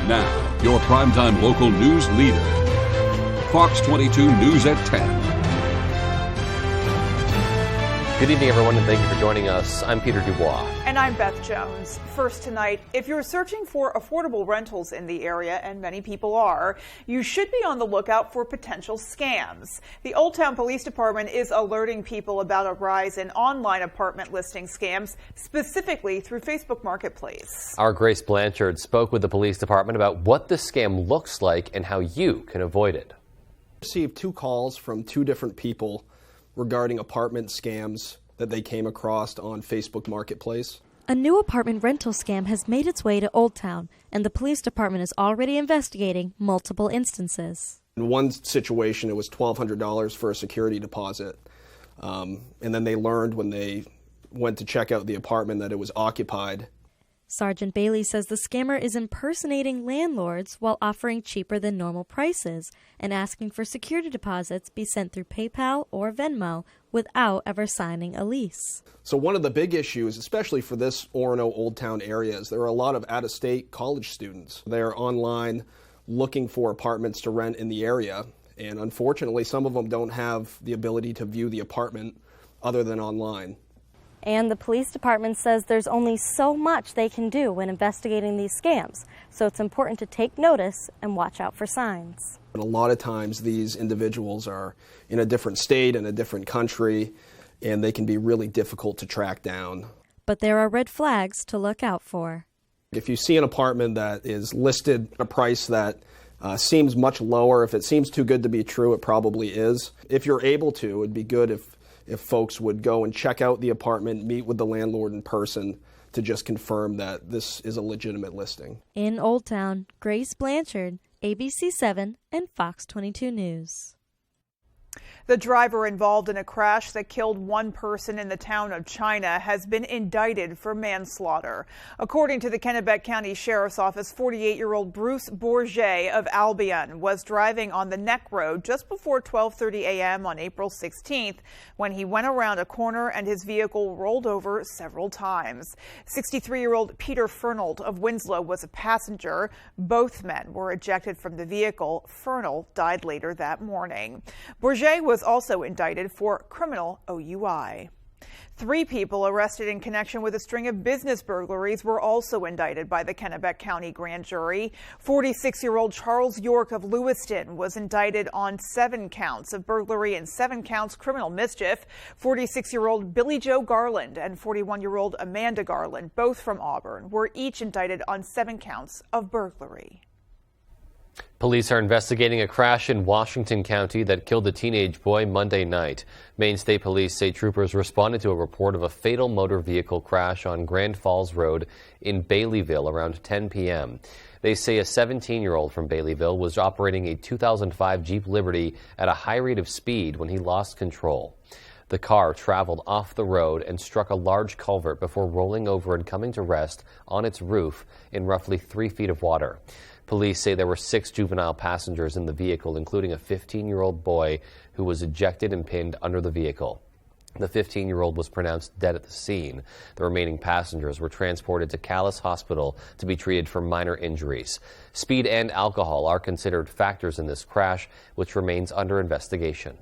Now, your primetime local news leader. Fox 22 News at 10. Good evening, everyone, and thank you for joining us. I'm Peter Dubois. And I'm Beth Jones. First tonight, if you're searching for affordable rentals in the area, and many people are, you should be on the lookout for potential scams. The Old Town Police Department is alerting people about a rise in online apartment listing scams, specifically through Facebook Marketplace. Our Grace Blanchard spoke with the police department about what the scam looks like and how you can avoid it. I received 2 calls from 2 different people regarding apartment scams that they came across on Facebook Marketplace. A new apartment rental scam has made its way to Old Town, and the police department is already investigating multiple instances. In one situation, it was $1,200 for a security deposit. And then they learned when they went to check out the apartment that it was occupied. Sergeant Bailey says the scammer is impersonating landlords while offering cheaper than normal prices and asking for security deposits be sent through PayPal or Venmo without ever signing a lease. So one of the big issues, especially for this Orono Old Town area, is there are a lot of out-of-state college students. They're online looking for apartments to rent in the area, and unfortunately some of them don't have the ability to view the apartment other than online. And the police department says there's only so much they can do when investigating these scams, so it's important to take notice and watch out for signs. And a lot of times these individuals are in a different state, in a different country, and they can be really difficult to track down. But there are red flags to look out for. If you see an apartment that is listed at a price that seems much lower, if it seems too good to be true, it probably is. If you're able to, it'd be good if folks would go and check out the apartment, meet with the landlord in person to just confirm that this is a legitimate listing. In Old Town, Grace Blanchard, ABC 7 and Fox 22 News. The driver involved in a crash that killed 1 person in the town of China has been indicted for manslaughter. According to the Kennebec County Sheriff's Office, 48-year-old Bruce Bourget of Albion was driving on the Neck Road just before 12:30 a.m. on April 16th when he went around a corner and his vehicle rolled over several times. 63-year-old Peter Fernald of Winslow was a passenger. Both men were ejected from the vehicle. Fernald died later that morning. Bourget was also indicted for criminal OUI. 3 people arrested in connection with a string of business burglaries were also indicted by the Kennebec County Grand Jury. 46-year-old Charles York of Lewiston was indicted on 7 counts of burglary and 7 counts criminal mischief. 46-year-old Billy Joe Garland and 41-year-old Amanda Garland, both from Auburn, were each indicted on 7 counts of burglary. Police are investigating a crash in Washington County that killed a teenage boy Monday night. Maine State Police say troopers responded to a report of a fatal motor vehicle crash on Grand Falls Road in Baileyville around 10 p.m. They say a 17-year-old from Baileyville was operating a 2005 Jeep Liberty at a high rate of speed when he lost control. The car traveled off the road and struck a large culvert before rolling over and coming to rest on its roof in roughly 3 feet of water. Police say there were 6 juvenile passengers in the vehicle, including a 15-year-old boy who was ejected and pinned under the vehicle. The 15-year-old was pronounced dead at the scene. The remaining passengers were transported to Calais Hospital to be treated for minor injuries. Speed and alcohol are considered factors in this crash, which remains under investigation.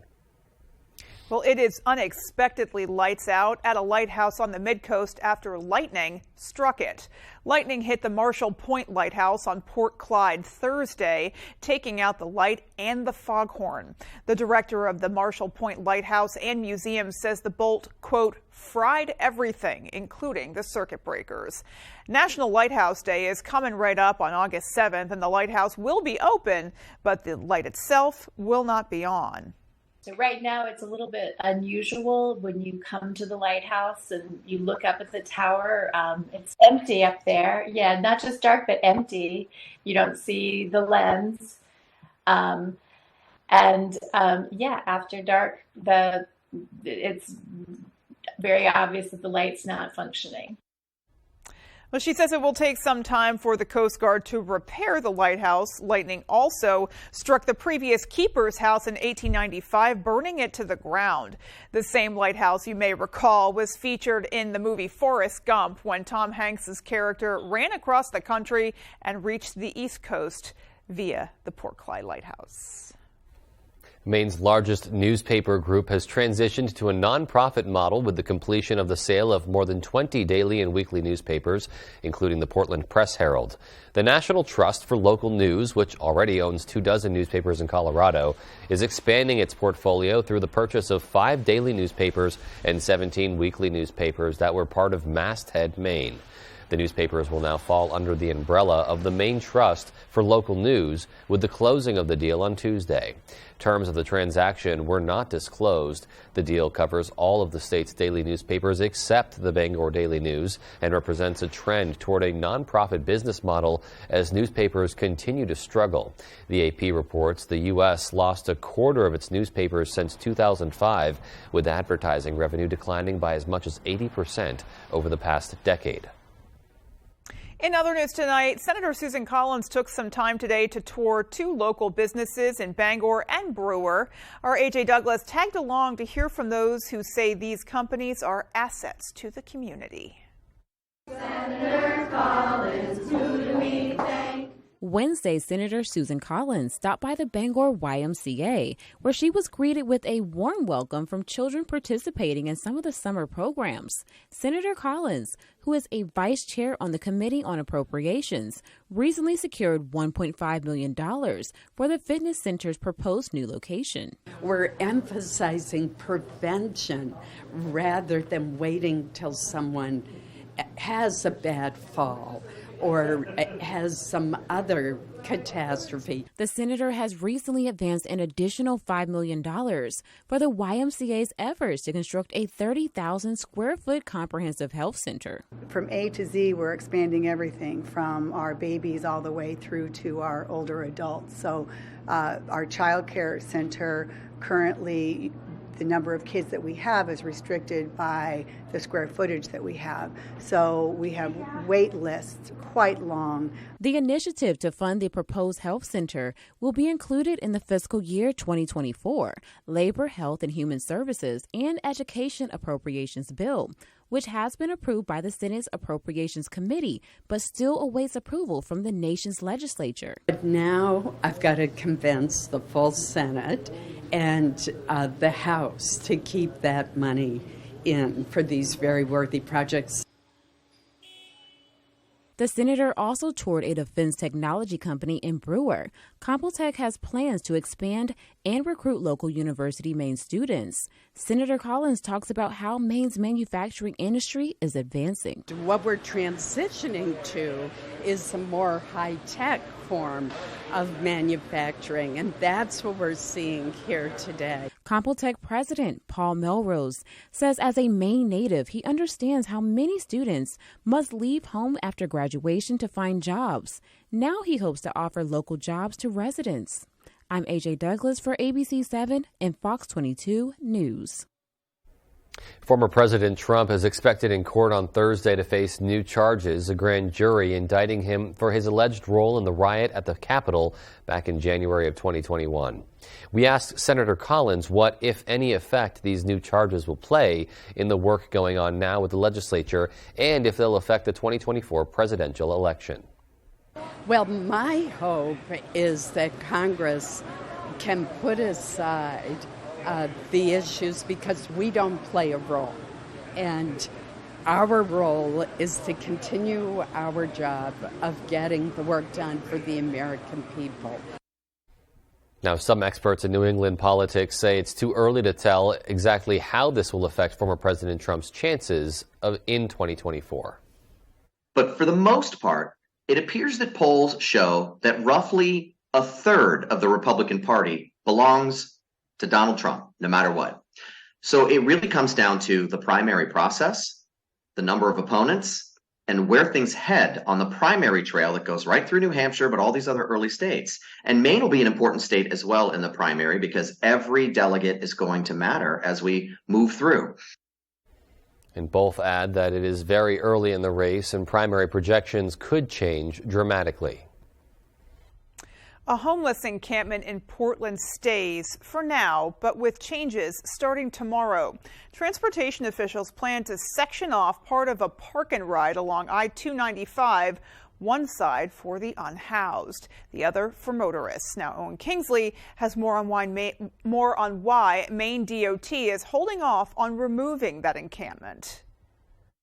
Well, it is unexpectedly lights out at a lighthouse on the Mid-Coast after lightning struck it. Lightning hit the Marshall Point Lighthouse on Port Clyde Thursday, taking out the light and the foghorn. The director of the Marshall Point Lighthouse and Museum says the bolt, quote, fried everything, including the circuit breakers. National Lighthouse Day is coming right up on August 7th, and the lighthouse will be open, but the light itself will not be on. So right now it's a little bit unusual when you come to the lighthouse and you look up at the tower. It's empty up there. Yeah, not just dark, but empty. You don't see the lens. Yeah, after dark, it's very obvious that the light's not functioning. Well, she says it will take some time for the Coast Guard to repair the lighthouse. Lightning also struck the previous keeper's house in 1895, burning it to the ground. The same lighthouse, you may recall, was featured in the movie Forrest Gump when Tom Hanks's character ran across the country and reached the East Coast via the Port Clyde Lighthouse. Maine's largest newspaper group has transitioned to a nonprofit model with the completion of the sale of more than 20 daily and weekly newspapers, including the Portland Press-Herald. The National Trust for Local News, which already owns 24 newspapers in Colorado, is expanding its portfolio through the purchase of 5 daily newspapers and 17 weekly newspapers that were part of Masthead, Maine. The newspapers will now fall under the umbrella of the Maine Trust for Local News with the closing of the deal on Tuesday. Terms of the transaction were not disclosed. The deal covers all of the state's daily newspapers except the Bangor Daily News and represents a trend toward a nonprofit business model as newspapers continue to struggle. The AP reports the U.S. lost a quarter of its newspapers since 2005, with advertising revenue declining by as much as 80% over the past decade. In other news tonight, Senator Susan Collins took some time today to tour 2 local businesses in Bangor and Brewer. Our A.J. Douglas tagged along to hear from those who say these companies are assets to the community. Senator Collins, who do we thank? Wednesday, Senator Susan Collins stopped by the Bangor YMCA, where she was greeted with a warm welcome from children participating in some of the summer programs. Senator Collins, who is a vice chair on the Committee on Appropriations, recently secured $1.5 million for the fitness center's proposed new location. We're emphasizing prevention rather than waiting till someone has a bad fall or has some other catastrophe. The senator has recently advanced an additional $5 million for the YMCA's efforts to construct a 30,000 square foot comprehensive health center. From A to Z, we're expanding everything from our babies all the way through to our older adults. So our child care center currently, the number of kids that we have is restricted by the square footage that we have. So we have wait lists quite long. The initiative to fund the proposed health center will be included in the fiscal year 2024 Labor, Health and Human Services and Education Appropriations Bill, which has been approved by the Senate's Appropriations Committee, but still awaits approval from the nation's legislature. But now I've got to convince the full Senate and the House to keep that money in for these very worthy projects. The senator also toured a defense technology company in Brewer. Compotech has plans to expand and recruit local University Maine students. Senator Collins talks about how Maine's manufacturing industry is advancing. What we're transitioning to is a more high-tech form of manufacturing, and that's what we're seeing here today. Compotech President Paul Melrose says as a Maine native, he understands how many students must leave home after graduation to find jobs. Now he hopes to offer local jobs to residents. I'm A.J. Douglas for ABC 7 and Fox 22 News. Former President Trump is expected in court on Thursday to face new charges, a grand jury indicting him for his alleged role in the riot at the Capitol back in January of 2021. We asked Senator Collins what, if any, effect these new charges will play in the work going on now with the legislature and if they'll affect the 2024 presidential election. Well, my hope is that Congress can put aside the issues because we don't play a role. And our role is to continue our job of getting the work done for the American people. Now, some experts in New England politics say it's too early to tell exactly how this will affect former President Trump's chances in 2024. But for the most part, it appears that polls show that roughly a third of the Republican Party belongs to Donald Trump, no matter what. So it really comes down to the primary process, the number of opponents, and where things head on the primary trail that goes right through New Hampshire, but all these other early states. And Maine will be an important state as well in the primary because every delegate is going to matter as we move through. And both add that it is very early in the race and primary projections could change dramatically. A homeless encampment in Portland stays for now, but with changes starting tomorrow. Transportation officials plan to section off part of a park and ride along I-295, one side for the unhoused, the other for motorists. Now, Owen Kingsley has more on why Maine DOT is holding off on removing that encampment.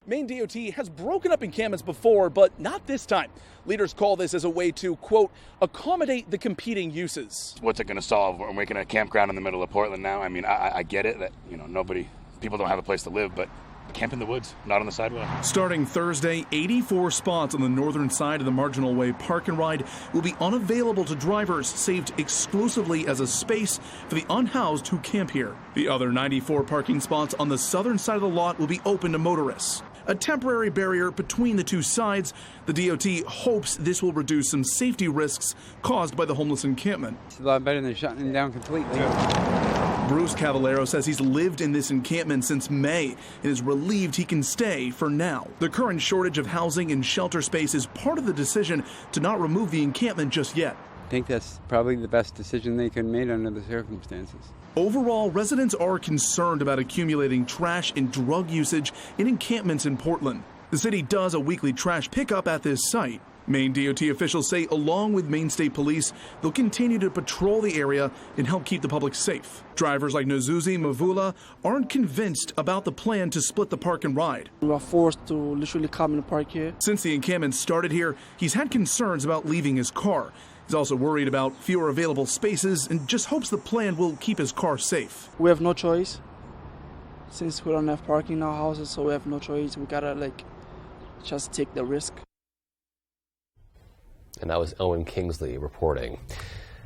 Maine DOT has broken up encampments before, but not this time. Leaders call this as a way to, quote, accommodate the competing uses. What's it going to solve? We're making a campground in the middle of Portland now. I mean, I get it that, people don't have a place to live, but camp in the woods, not on the sidewalk. Starting Thursday, 84 spots on the northern side of the Marginal Way Park and Ride will be unavailable to drivers, saved exclusively as a space for the unhoused who camp here. The other 94 parking spots on the southern side of the lot will be open to motorists. A temporary barrier between the two sides. The DOT hopes this will reduce some safety risks caused by the homeless encampment. It's a lot better than shutting it down completely. Bruce Cavallero says he's lived in this encampment since May and is relieved he can stay for now. The current shortage of housing and shelter space is part of the decision to not remove the encampment just yet. I think that's probably the best decision they could have made under the circumstances. Overall, residents are concerned about accumulating trash and drug usage in encampments in Portland. The city does a weekly trash pickup at this site. Maine DOT officials say, along with Maine State Police, they'll continue to patrol the area and help keep the public safe. Drivers like Nozuzi Mavula aren't convinced about the plan to split the park and ride. We are forced to literally come in the park here. Since the encampment started here, he's had concerns about leaving his car. He's also worried about fewer available spaces and just hopes the plan will keep his car safe. We have no choice. Since we don't have parking in our houses, so we have no choice. We gotta just take the risk. And that was Owen Kingsley reporting.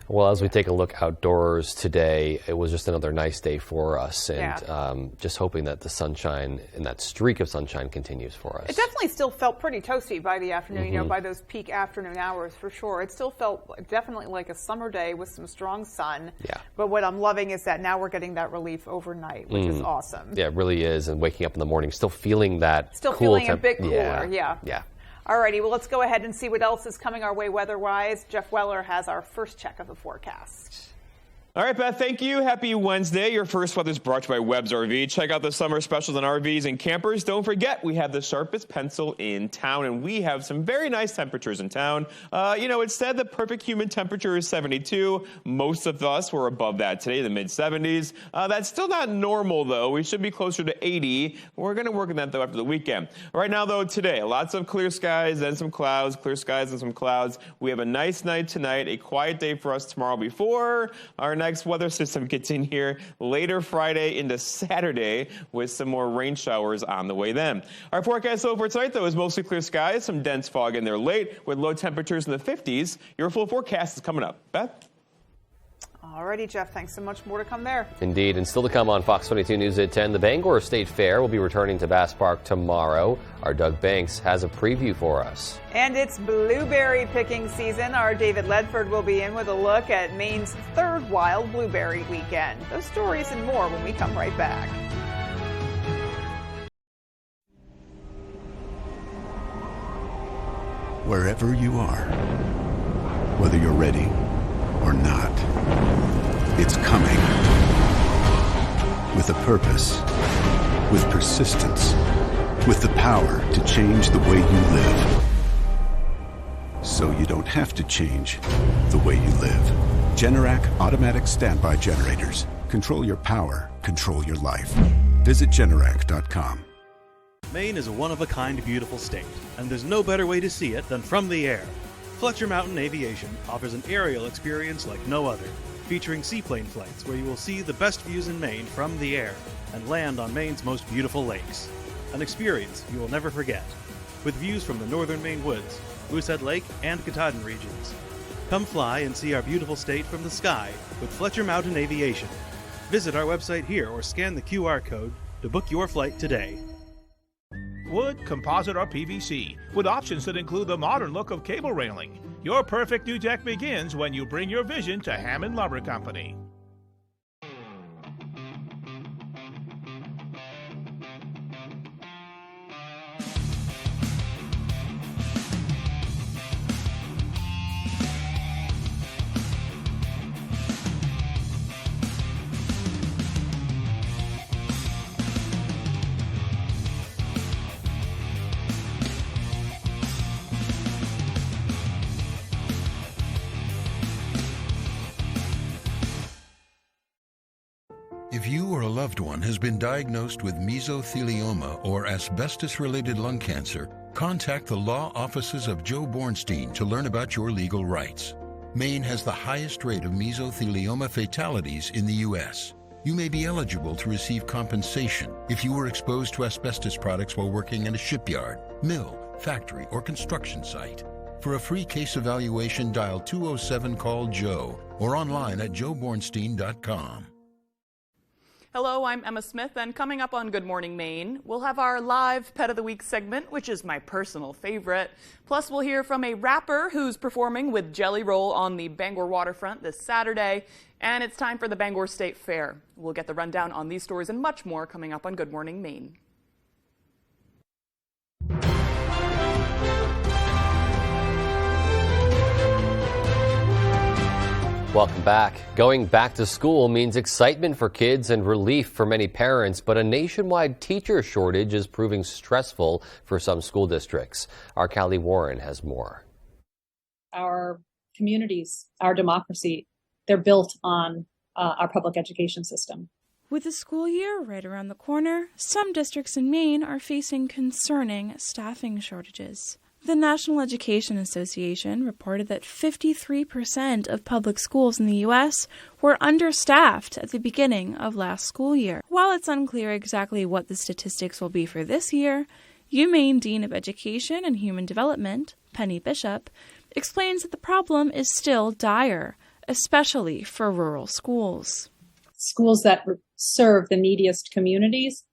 Well, as we take a look outdoors today, it was just another nice day for us, and just hoping that the sunshine and that streak of sunshine continues for us. It definitely still felt pretty toasty by the afternoon, by those peak afternoon hours for sure. It still felt definitely like a summer day with some strong sun. Yeah. But what I'm loving is that now we're getting that relief overnight, which is awesome. Yeah, it really is. And waking up in the morning, still feeling that still cool feeling a bit cooler, Yeah. Alrighty, well, let's go ahead and see what else is coming our way weather-wise. Jeff Weller has our first check of the forecast. All right, Beth, thank you. Happy Wednesday. Your first weather is brought to you by Webb's RV. Check out the summer specials on RVs and campers. Don't forget, we have the sharpest pencil in town, and we have some very nice temperatures in town. It said the perfect human temperature is 72. Most of us were above that today, the mid-70s. That's still not normal, though. We should be closer to 80. We're going to work on that, though, after the weekend. Right now, though, today, lots of clear skies, then some clouds, clear skies and some clouds. We have a nice night tonight, a quiet day for us tomorrow before our next weather system gets in here later Friday into Saturday with some more rain showers on the way then. Our forecast over tonight, though, is mostly clear skies, some dense fog in there late with low temperatures in the 50s. Your full forecast is coming up. Beth? Alrighty, Jeff, thanks so much. More to come there. Indeed, and still to come on Fox 22 News at 10, the Bangor State Fair will be returning to Bass Park tomorrow. Our Doug Banks has a preview for us. And it's blueberry picking season. Our David Ledford will be in with a look at Maine's third wild blueberry weekend. Those stories and more when we come right back. Wherever you are, whether you're ready or not, it's coming. With a purpose, with persistence, with the power to change the way you live. So you don't have to change the way you live. Generac automatic standby generators. Control your power, control your life. Visit Generac.com. Maine is a one-of-a-kind beautiful state, and there's no better way to see it than from the air. Fletcher Mountain Aviation offers an aerial experience like no other, featuring seaplane flights where you will see the best views in Maine from the air and land on Maine's most beautiful lakes. An experience you will never forget, with views from the northern Maine woods, Moosehead Lake, and Katahdin regions. Come fly and see our beautiful state from the sky with Fletcher Mountain Aviation. Visit our website here or scan the QR code to book your flight today. Wood, composite, or PVC, with options that include the modern look of cable railing. Your perfect new deck begins when you bring your vision to Hammond Lumber Company. If you or a loved one has been diagnosed with mesothelioma or asbestos-related lung cancer, contact the law offices of Joe Bornstein to learn about your legal rights. Maine has the highest rate of mesothelioma fatalities in the U.S. You may be eligible to receive compensation if you were exposed to asbestos products while working in a shipyard, mill, factory, or construction site. For a free case evaluation, dial 207-CALL-JOE or online at joebornstein.com. Hello, I'm Emma Smith, and coming up on Good Morning Maine, we'll have our live Pet of the Week segment, which is my personal favorite. Plus, we'll hear from a rapper who's performing with Jelly Roll on the Bangor waterfront this Saturday. And it's time for the Bangor State Fair. We'll get the rundown on these stories and much more coming up on Good Morning Maine. Welcome back. Going back to school means excitement for kids and relief for many parents, but a nationwide teacher shortage is proving stressful for some school districts. Our Callie Warren has more. Our communities, our democracy, they're built on our public education system. With the school year right around the corner, some districts in Maine are facing concerning staffing shortages. The National Education Association reported that 53% of public schools in the U.S. were understaffed at the beginning of last school year. While it's unclear exactly what the statistics will be for this year, UMaine Dean of Education and Human Development, Penny Bishop, explains that the problem is still dire, especially for rural schools. Schools that serve the neediest communities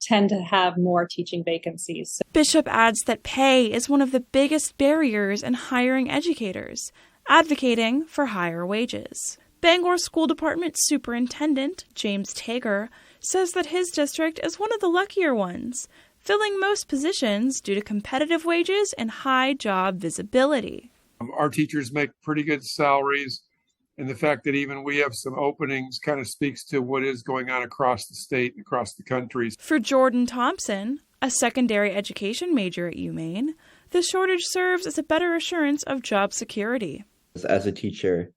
tend to have more teaching vacancies. Bishop adds that pay is one of the biggest barriers in hiring educators, advocating for higher wages. Bangor School Department Superintendent James Tager says that his district is one of the luckier ones, filling most positions due to competitive wages and high job visibility. Our teachers make pretty good salaries, and the fact that even we have some openings kind of speaks to what is going on across the state and across the country. For Jordan Thompson, a secondary education major at UMaine, the shortage serves as a better assurance of job security. As a teacher,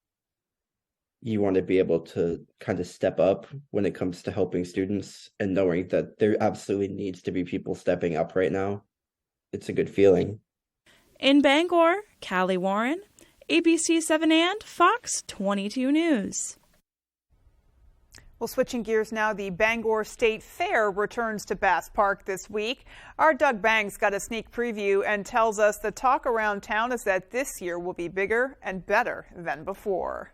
you want to be able to kind of step up when it comes to helping students, and knowing that there absolutely needs to be people stepping up right now. It's a good feeling. In Bangor, Callie Warren, ABC 7 and Fox 22 News. Well, switching gears now, the Bangor State Fair returns to Bass Park this week. Our Doug Banks got a sneak preview and tells us the talk around town is that this year will be bigger and better than before.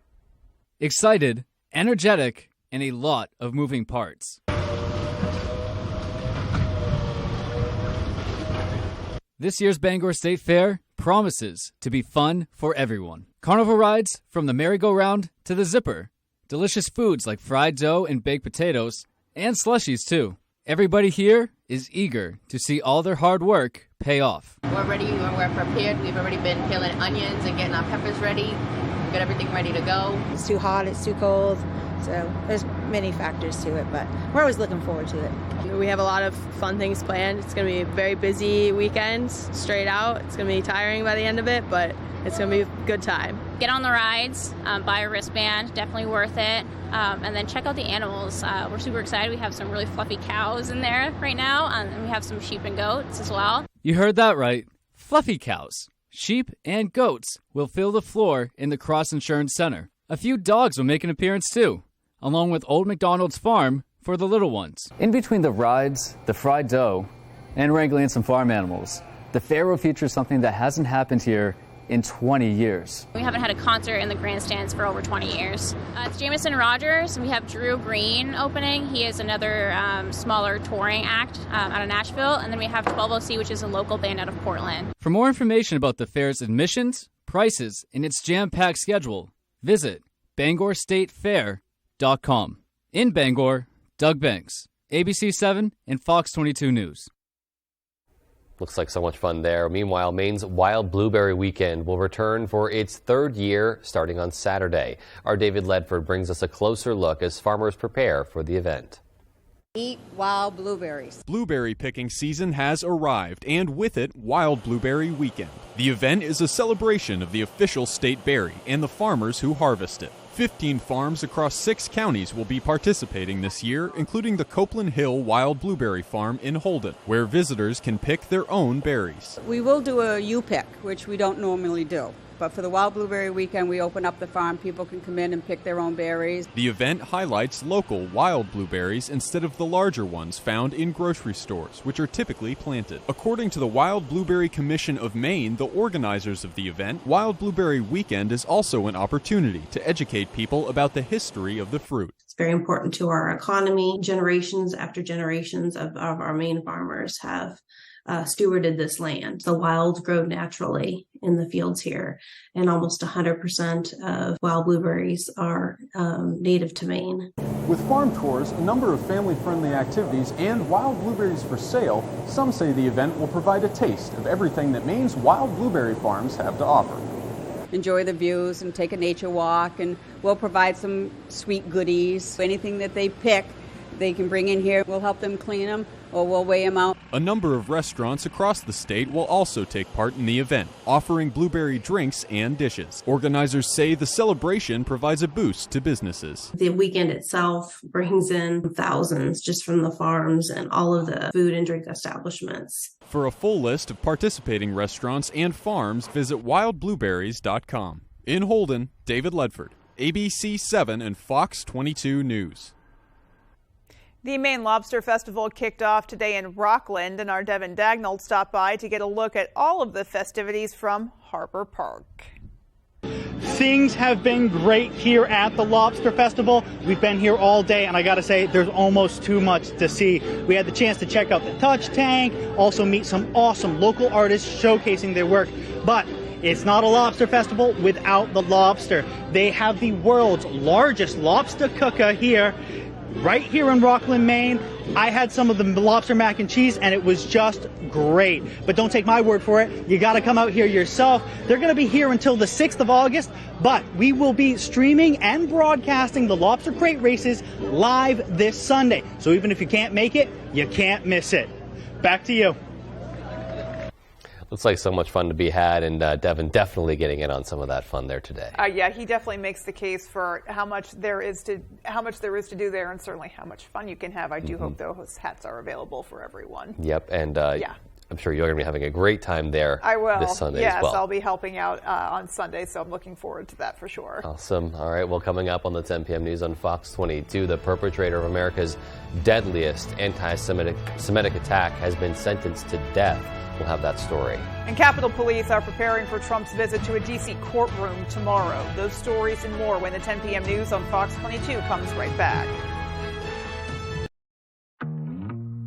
Excited, energetic, and a lot of moving parts. This year's Bangor State Fair promises to be fun for everyone. Carnival rides from the merry-go-round to the zipper. Delicious foods like fried dough and baked potatoes, and slushies too. Everybody here is eager to see all their hard work pay off. We're ready and we're prepared. We've already been peeling onions and getting our peppers ready. We've got everything ready to go. It's too hot, it's too cold, so there's many factors to it, but we're always looking forward to it. We have a lot of fun things planned. It's going to be a very busy weekend, straight out. It's going to be tiring by the end of it, but it's going to be a good time. Get on the rides, buy a wristband, definitely worth it, and then check out the animals. We're super excited. We have some really fluffy cows in there right now, and we have some sheep and goats as well. You heard that right. Fluffy cows. Sheep and goats will fill the floor in the Cross Insurance Center. A few dogs will make an appearance too, along with Old McDonald's Farm for the little ones. In between the rides, the fried dough, and wrangling some farm animals, the fair will feature something that hasn't happened here in 20 years. We haven't had a concert in the grandstands for over 20 years. It's Jamison Rogers, and we have Drew Green opening. He is another smaller touring act out of Nashville. And then we have 12OC, which is a local band out of Portland. For more information about the fair's admissions, prices, and its jam-packed schedule, visit BangorStateFair.com. In Bangor, Doug Banks, ABC 7 and Fox 22 News. Looks like so much fun there. Meanwhile, Maine's Wild Blueberry Weekend will return for its third year starting on Saturday. Our David Ledford brings us a closer look as farmers prepare for the event. Eat wild blueberries. Blueberry picking season has arrived, and with it, Wild Blueberry Weekend. The event is a celebration of the official state berry and the farmers who harvest it. 15 farms across 6 counties will be participating this year, including the Copeland Hill Wild Blueberry Farm in Holden, where visitors can pick their own berries. We will do a U-pick, which we don't normally do. But for the Wild Blueberry Weekend, we open up the farm. People can come in and pick their own berries. The event highlights local wild blueberries instead of the larger ones found in grocery stores, which are typically planted. According to the Wild Blueberry Commission of Maine, the organizers of the event, Wild Blueberry Weekend is also an opportunity to educate people about the history of the fruit. It's very important to our economy. Generations after generations of our Maine farmers have stewarded this land. The wilds grow naturally in the fields here, and almost 100% of wild blueberries are native to Maine. With farm tours, a number of family-friendly activities, and wild blueberries for sale, some say the event will provide a taste of everything that Maine's wild blueberry farms have to offer. Enjoy the views and take a nature walk, and we'll provide some sweet goodies. Anything that they pick, they can bring in here. We'll help them clean them, or we'll weigh them out. A number of restaurants across the state will also take part in the event, offering blueberry drinks and dishes. Organizers say the celebration provides a boost to businesses. The weekend itself brings in thousands just from the farms and all of the food and drink establishments. For a full list of participating restaurants and farms, visit wildblueberries.com. In Holden, David Ledford, ABC 7 and Fox 22 News. The Maine Lobster Festival kicked off today in Rockland, and our Devin Dagnall stopped by to get a look at all of the festivities from Harbor Park. Things have been great here at the Lobster Festival. We've been here all day, and I gotta say, there's almost too much to see. We had the chance to check out the Touch Tank, also meet some awesome local artists showcasing their work, but it's not a lobster festival without the lobster. They have the world's largest lobster cooker here, right here in Rockland, Maine. I had some of the lobster mac and cheese, and it was just great. But don't take my word for it. You got to come out here yourself. They're going to be here until the 6th of August, but we will be streaming and broadcasting the lobster crate races live this Sunday. So even if you can't make it, you can't miss it. Back to you. Looks like so much fun to be had, and Devin definitely getting in on some of that fun there today. Yeah, he definitely makes the case for how much there is to do there, and certainly how much fun you can have. I do hope those hats are available for everyone. Yep, and I'm sure you're going to be having a great time there. I will. This Sunday yes, as well. I'll be helping out on Sunday, so I'm looking forward to that for sure. Awesome. All right, well, coming up on the 10 p.m. news on Fox 22, the perpetrator of America's deadliest anti-Semitic attack has been sentenced to death. We'll have that story. And Capitol Police are preparing for Trump's visit to a D.C. courtroom tomorrow. Those stories and more when the 10 p.m. news on Fox 22 comes right back.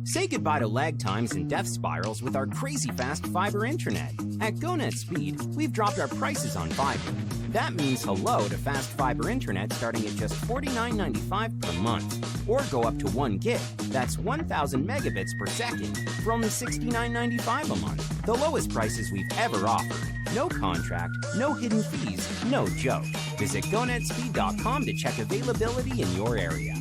Say goodbye to lag times and death spirals with our crazy fast fiber internet. At GoNet Speed, we've dropped our prices on fiber. That means hello to fast fiber internet starting at just $49.95 per month. Or go up to 1 gig, that's 1,000 megabits per second, for only $69.95 a month. The lowest prices we've ever offered. No contract, no hidden fees, no joke. Visit GoNetspeed.com to check availability in your area.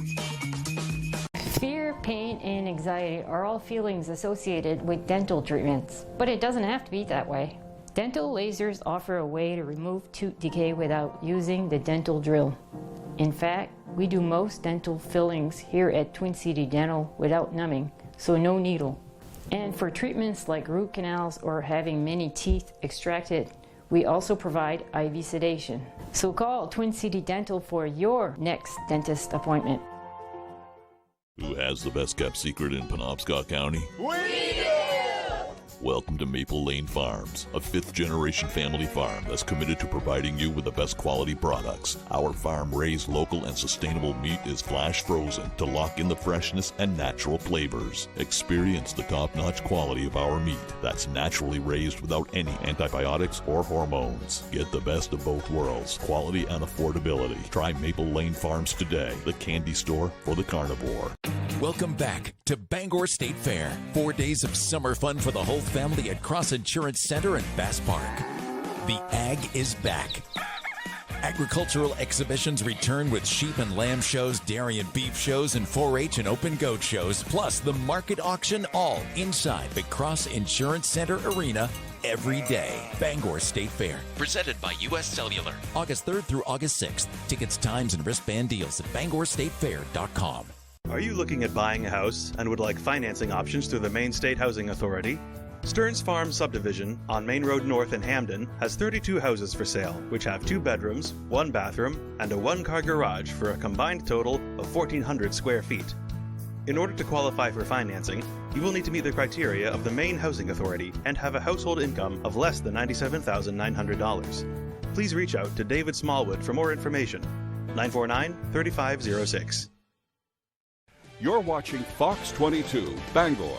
Fear, pain, and anxiety are all feelings associated with dental treatments, but it doesn't have to be that way. Dental lasers offer a way to remove tooth decay without using the dental drill. In fact, we do most dental fillings here at Twin City Dental without numbing, so no needle. And for treatments like root canals or having many teeth extracted, we also provide IV sedation. So call Twin City Dental for your next dentist appointment. Who has the best kept secret in Penobscot County? We do! Welcome to Maple Lane Farms, a 5th-generation family farm that's committed to providing you with the best quality products. Our farm-raised local and sustainable meat is flash frozen to lock in the freshness and natural flavors. Experience the top-notch quality of our meat that's naturally raised without any antibiotics or hormones. Get the best of both worlds, quality and affordability. Try Maple Lane Farms today, the candy store for the carnivore. Welcome back to Bangor State Fair. 4 days of summer fun for the whole family at Cross Insurance Center and Bass Park. The Ag is back. Agricultural exhibitions return with sheep and lamb shows, dairy and beef shows, and 4-H and open goat shows, plus the market auction, all inside the Cross Insurance Center Arena every day. Bangor State Fair, presented by U.S. Cellular. August 3rd through August 6th. Tickets, times, and wristband deals at BangorStateFair.com. Are you looking at buying a house and would like financing options through the Maine State Housing Authority? Stearns Farm Subdivision on Main Road North in Hamden has 32 houses for sale, which have 2 bedrooms, 1 bathroom, and a 1-car garage for a combined total of 1,400 square feet. In order to qualify for financing, you will need to meet the criteria of the Maine Housing Authority and have a household income of less than $97,900. Please reach out to David Smallwood for more information. 949-3506. You're watching Fox 22, Bangor.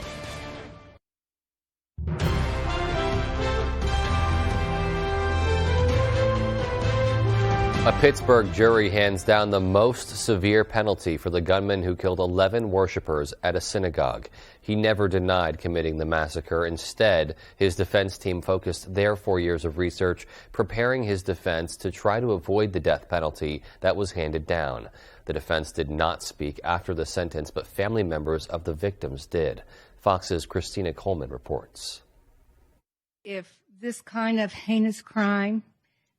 A Pittsburgh jury hands down the most severe penalty for the gunman who killed 11 worshipers at a synagogue. He never denied committing the massacre. Instead, his defense team focused their 4 years of research preparing his defense to try to avoid the death penalty that was handed down. The defense did not speak after the sentence, but family members of the victims did. Fox's Christina Coleman reports. If this kind of heinous crime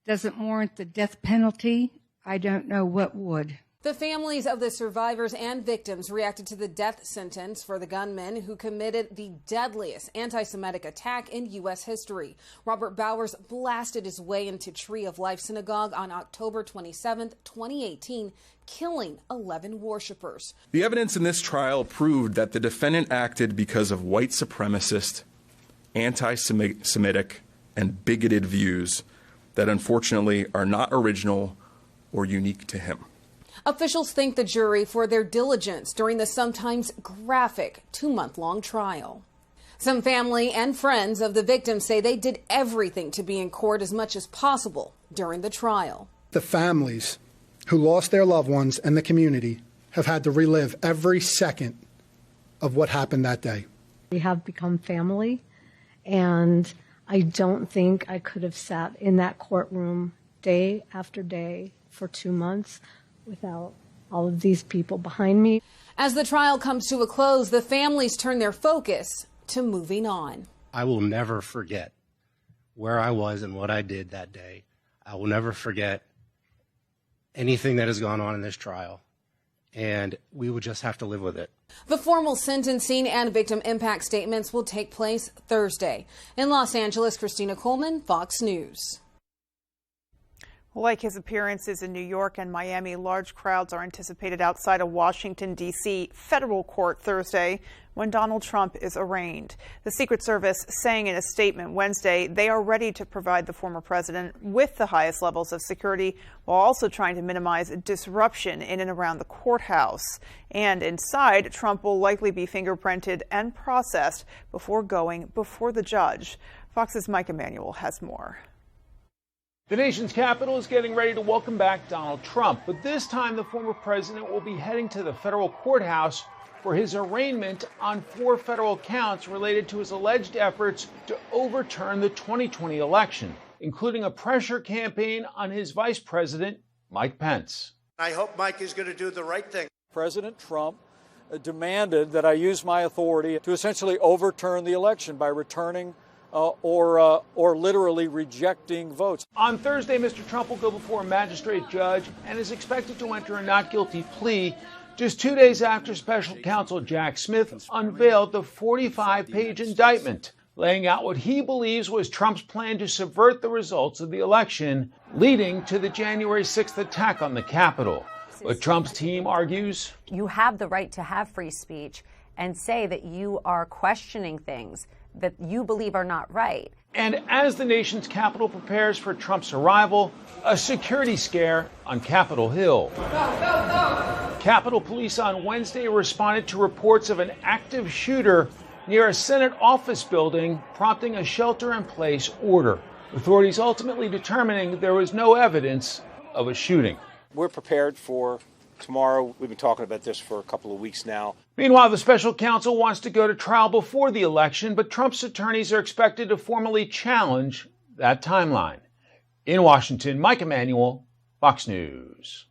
doesn't warrant the death penalty, I don't know what would. The families of the survivors and victims reacted to the death sentence for the gunman who committed the deadliest anti-Semitic attack in U.S. history. Robert Bowers blasted his way into Tree of Life Synagogue on October 27, 2018, killing 11 worshipers. The evidence in this trial proved that the defendant acted because of white supremacist, anti-Semitic, and bigoted views that unfortunately are not original or unique to him. Officials thank the jury for their diligence during the sometimes graphic 2-month-long trial. Some family and friends of the victims say they did everything to be in court as much as possible during the trial. The families who lost their loved ones and the community have had to relive every second of what happened that day. We have become family, and I don't think I could have sat in that courtroom day after day for 2 months without all of these people behind me. As the trial comes to a close, the families turn their focus to moving on. I will never forget where I was and what I did that day. I will never forget anything that has gone on in this trial, and we will just have to live with it. The formal sentencing and victim impact statements will take place Thursday. In Los Angeles, Christina Coleman, Fox News. Like his appearances in New York and Miami, large crowds are anticipated outside a Washington, D.C. federal court Thursday when Donald Trump is arraigned. The Secret Service saying in a statement Wednesday they are ready to provide the former president with the highest levels of security while also trying to minimize disruption in and around the courthouse. And inside, Trump will likely be fingerprinted and processed before going before the judge. Fox's Mike Emanuel has more. The nation's capital is getting ready to welcome back Donald Trump, but this time the former president will be heading to the federal courthouse for his arraignment on 4 federal counts related to his alleged efforts to overturn the 2020 election, including a pressure campaign on his vice president, Mike Pence. I hope Mike is going to do the right thing. President Trump demanded that I use my authority to essentially overturn the election by returning or literally rejecting votes. On Thursday, Mr. Trump will go before a magistrate judge and is expected to enter a not guilty plea just 2 days after special counsel Jack Smith unveiled the 45-page indictment, laying out what he believes was Trump's plan to subvert the results of the election, leading to the January 6th attack on the Capitol. But Trump's team argues you have the right to have free speech and say that you are questioning things that you believe are not right. And as the nation's capital prepares for Trump's arrival, a security scare on Capitol Hill. Capitol Police on Wednesday responded to reports of an active shooter near a Senate office building, prompting a shelter-in-place order. Authorities ultimately determining there was no evidence of a shooting. We're prepared for tomorrow. We've been talking about this for a couple of weeks now. Meanwhile, the special counsel wants to go to trial before the election, but Trump's attorneys are expected to formally challenge that timeline. In Washington, Mike Emanuel, Fox News.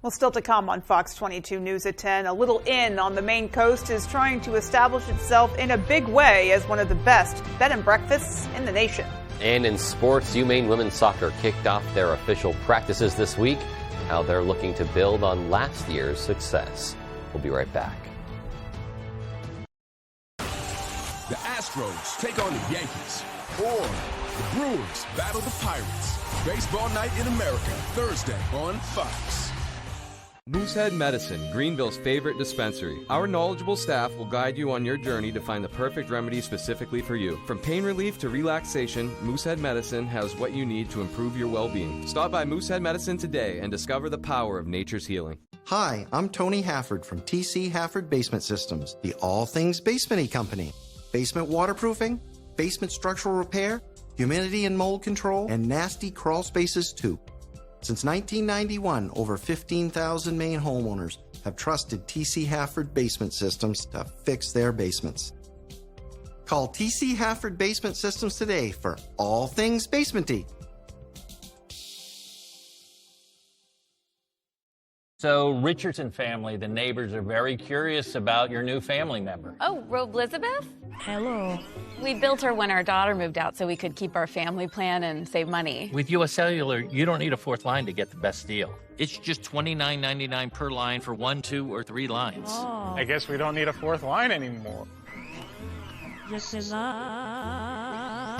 Well, still to come on Fox 22 News at 10, a little inn on the Maine coast is trying to establish itself in a big way as one of the best bed and breakfasts in the nation. And in sports, UMaine women's soccer kicked off their official practices this week, how they're looking to build on last year's success. We'll be right back. The Astros take on the Yankees, or the Brewers battle the Pirates. Baseball Night in America, Thursday on Fox. Moosehead Medicine, Greenville's favorite dispensary. Our knowledgeable staff will guide you on your journey to find the perfect remedy specifically for you. From pain relief to relaxation, Moosehead Medicine has what you need to improve your well-being. Stop by Moosehead Medicine today and discover the power of nature's healing. Hi, I'm Tony Hafford from TC Hafford Basement Systems, the all things basement-y company. Basement waterproofing, basement structural repair, humidity and mold control, and nasty crawl spaces too. Since 1991, over 15,000 Maine homeowners have trusted TC Hafford Basement Systems to fix their basements. Call TC Hafford Basement Systems today for all things basement-y. So, Richardson family, the neighbors are very curious about your new family member. Oh, Robe Elizabeth? Hello. We built her when our daughter moved out so we could keep our family plan and save money. With US Cellular, you don't need a fourth line to get the best deal. It's just $29.99 per line for 1, 2, or 3 lines. Oh. I guess we don't need a fourth line anymore. This is awkward.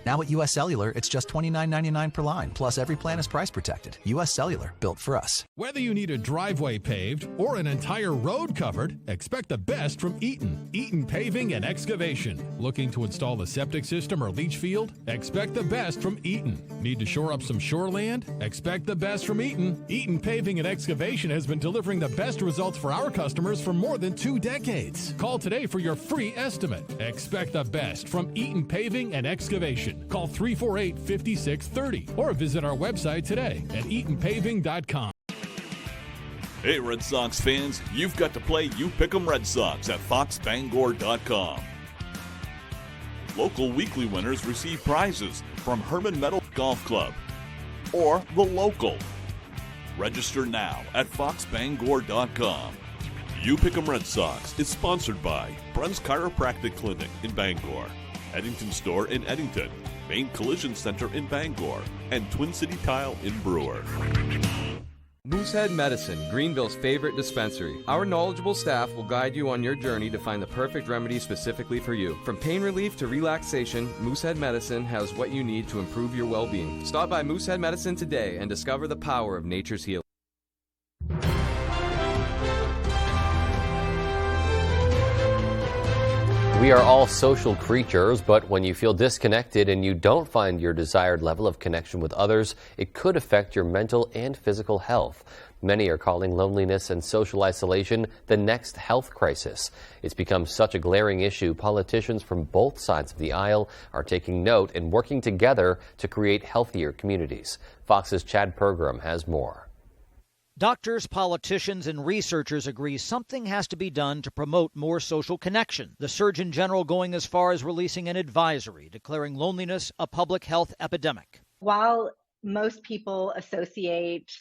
Now at US Cellular, it's just $29.99 per line, plus every plan is price protected. US Cellular, built for us. Whether you need a driveway paved or an entire road covered, expect the best from Eaton. Eaton Paving and Excavation. Looking to install a septic system or leach field? Expect the best from Eaton. Need to shore up some shoreland? Expect the best from Eaton. Eaton Paving and Excavation has been delivering the best results for our customers for more than 2 decades. Call today for your free estimate. Expect the best from Eaton Paving and Excavation. Call 348-5630 or visit our website today at eatonpaving.com. Hey Red Sox fans, you've got to play You Pick 'em Red Sox at foxbangor.com. Local weekly winners receive prizes from Herman Meadow Golf Club or The Local. Register now at foxbangor.com. You Pick 'em Red Sox is sponsored by Brent's Chiropractic Clinic in Bangor, Eddington Store in Eddington, Maine Collision Center in Bangor, and Twin City Tile in Brewer. Moosehead Medicine, Greenville's favorite dispensary. Our knowledgeable staff will guide you on your journey to find the perfect remedy specifically for you. From pain relief to relaxation, Moosehead Medicine has what you need to improve your well-being. Stop by Moosehead Medicine today and discover the power of nature's healing. We are all social creatures, but when you feel disconnected and you don't find your desired level of connection with others, it could affect your mental and physical health. Many are calling loneliness and social isolation the next health crisis. It's become such a glaring issue, politicians from both sides of the aisle are taking note and working together to create healthier communities. Fox's Chad Pergram has more. Doctors, politicians, and researchers agree something has to be done to promote more social connection. The Surgeon General going as far as releasing an advisory declaring loneliness a public health epidemic. While most people associate